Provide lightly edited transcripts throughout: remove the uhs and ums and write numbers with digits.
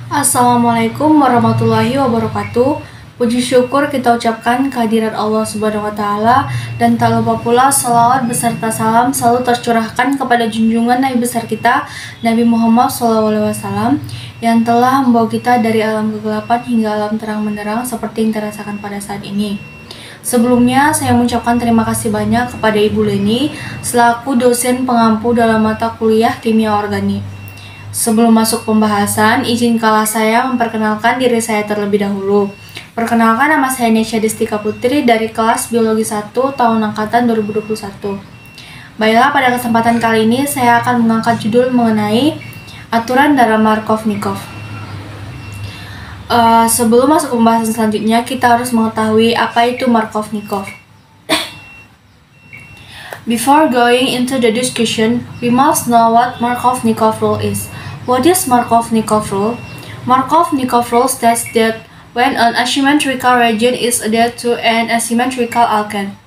Assalamualaikum warahmatullahi wabarakatuh. Puji syukur kita ucapkan kehadirat Allah Subhanahu wa Ta'ala, dan tak lupa pula salawat beserta salam selalu tercurahkan kepada junjungan Nabi besar kita, Nabi Muhammad SAW, yang telah membawa kita dari alam kegelapan hingga alam terang benderang seperti yang terasakan pada saat ini. Sebelumnya, saya mengucapkan terima kasih banyak kepada Ibu Leni selaku dosen pengampu dalam mata kuliah Kimia Organik. Sebelum masuk pembahasan, izinkanlah saya memperkenalkan diri saya terlebih dahulu. Perkenalkan, nama saya Nesya Destika Putri dari kelas Biologi 1 tahun angkatan 2021. Baiklah, pada kesempatan kali ini saya akan mengangkat judul mengenai aturan dalam Markov-Nikov. Sebelum masuk pembahasan selanjutnya, kita harus mengetahui apa itu Markov-Nikov. Before going into the discussion, we must know what Markov-Nikov rule is. What is Markov-Nikov rule? Markov-Nikov rule states that when an asymmetrical region is added to an asymmetrical alkane,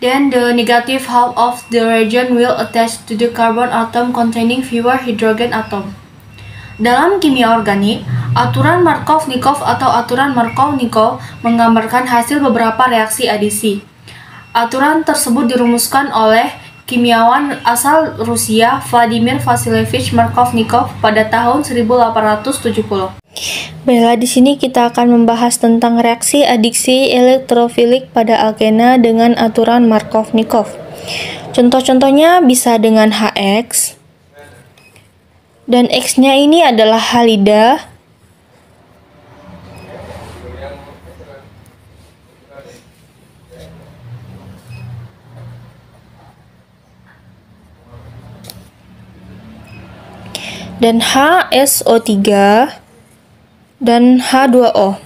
then the negative half of the region will attach to the carbon atom containing fewer hydrogen atom. Dalam kimia organik, aturan Markov-Nikov atau aturan Markov-Nikov menggambarkan hasil beberapa reaksi adisi. Aturan tersebut dirumuskan oleh kimiawan asal Rusia Vladimir Vasilievich Markov-Nikov pada tahun 1870. Baiklah, di sini kita akan membahas tentang reaksi adiksi elektrofilik pada alkena dengan aturan Markov-Nikov. Contoh-contohnya bisa dengan HX, dan X-nya ini adalah halida, dan HSO3 dan H2O.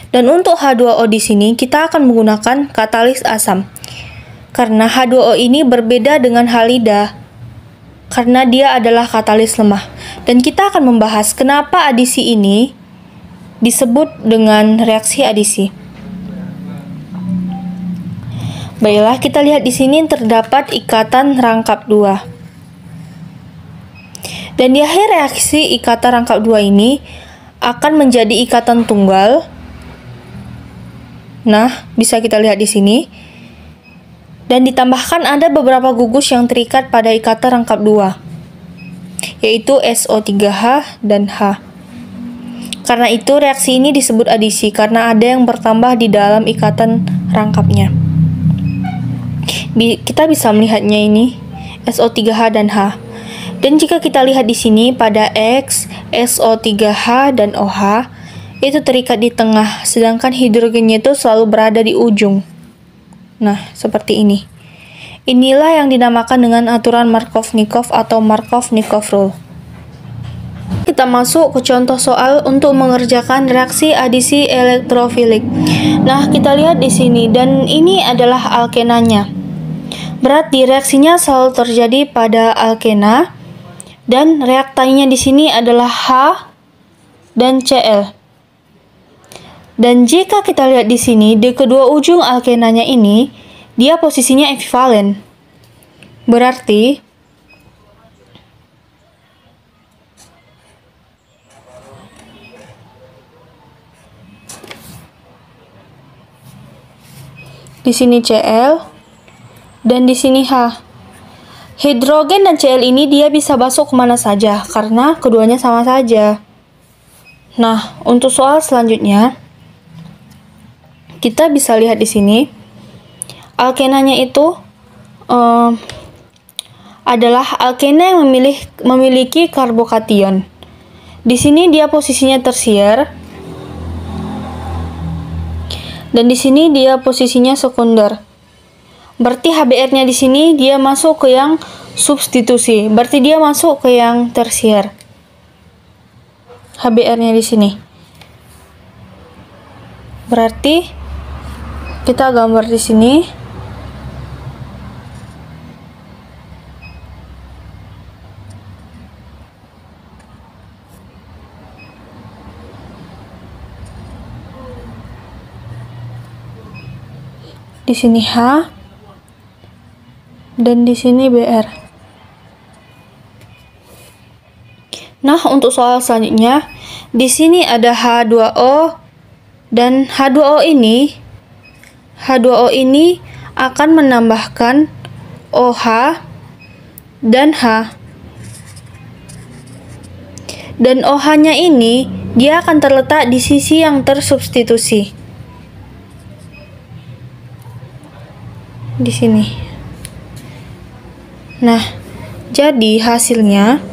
Dan untuk H2O di sini kita akan menggunakan katalis asam. Karena H2O ini berbeda dengan halida karena dia adalah katalis lemah. Dan kita akan membahas kenapa adisi ini disebut dengan reaksi adisi. Baiklah, kita lihat di sini terdapat ikatan rangkap 2. Dan di akhir reaksi ikatan rangkap 2 ini akan menjadi ikatan tunggal. Nah, bisa kita lihat di sini. Dan ditambahkan ada beberapa gugus yang terikat pada ikatan rangkap 2, yaitu SO3H dan H. Karena itu reaksi ini disebut adisi karena ada yang bertambah di dalam ikatan rangkapnya. Kita bisa melihatnya ini SO3H dan H. Dan jika kita lihat di sini pada X, SO3H dan OH itu terikat di tengah, sedangkan hidrogennya itu selalu berada di ujung. Nah, seperti ini. Inilah yang dinamakan dengan aturan Markov-Nikov atau Markov-Nikov rule. Kita masuk ke contoh soal untuk mengerjakan reaksi adisi elektrofilik. Nah, kita lihat di sini, dan ini adalah alkenanya. Berarti reaksinya selalu terjadi pada alkena. Dan reaktannya di sini adalah H dan Cl. Dan jika kita lihat di sini, di kedua ujung alkenanya ini, dia posisinya ekivalen. Berarti di sini Cl dan di sini H. Hidrogen dan Cl ini dia bisa masuk kemana saja karena keduanya sama saja. Nah, untuk soal selanjutnya kita bisa lihat di sini alkenanya itu adalah alkena yang memiliki karbokation. Di sini dia posisinya tersier dan di sini dia posisinya sekunder. Berarti HBr-nya di sini dia masuk ke yang substitusi. Berarti dia masuk ke yang tersier. HBr-nya di sini. Berarti kita gambar di sini. Di sini H. Dan di sini BR. Nah, untuk soal selanjutnya, Di sini ada H2O dan H2O ini akan menambahkan OH dan H. Dan OH-nya ini dia akan terletak di sisi yang tersubstitusi. Di sini. Nah, jadi hasilnya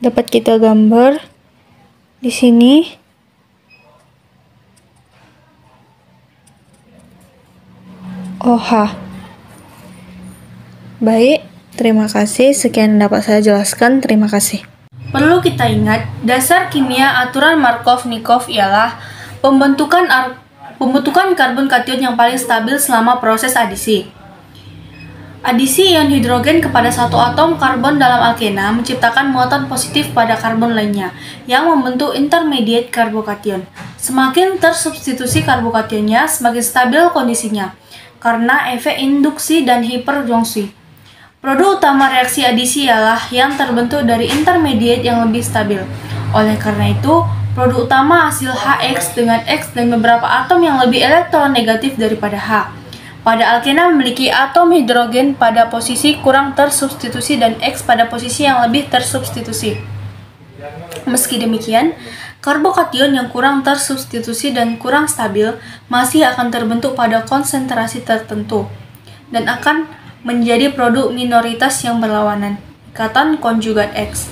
dapat kita gambar di sini. OH. Baik, terima kasih. Sekian yang dapat saya jelaskan. Terima kasih. Perlu kita ingat, dasar kimia aturan Markov-Nikov ialah pembentukan karbon kation yang paling stabil selama proses adisi. Adisi ion hidrogen kepada satu atom karbon dalam alkena menciptakan muatan positif pada karbon lainnya yang membentuk intermediate karbokation. Semakin tersubstitusi karbokationnya, semakin stabil kondisinya karena efek induksi dan hiperjungsi. Produk utama reaksi adisi ialah yang terbentuk dari intermediate yang lebih stabil. Oleh karena itu, produk utama hasil HX dengan X dan beberapa atom yang lebih elektronegatif daripada H. Pada alkena memiliki atom hidrogen pada posisi kurang tersubstitusi dan X pada posisi yang lebih tersubstitusi. Meski demikian, karbokation yang kurang tersubstitusi dan kurang stabil masih akan terbentuk pada konsentrasi tertentu dan akan menjadi produk minoritas yang berlawanan, ikatan konjugat X.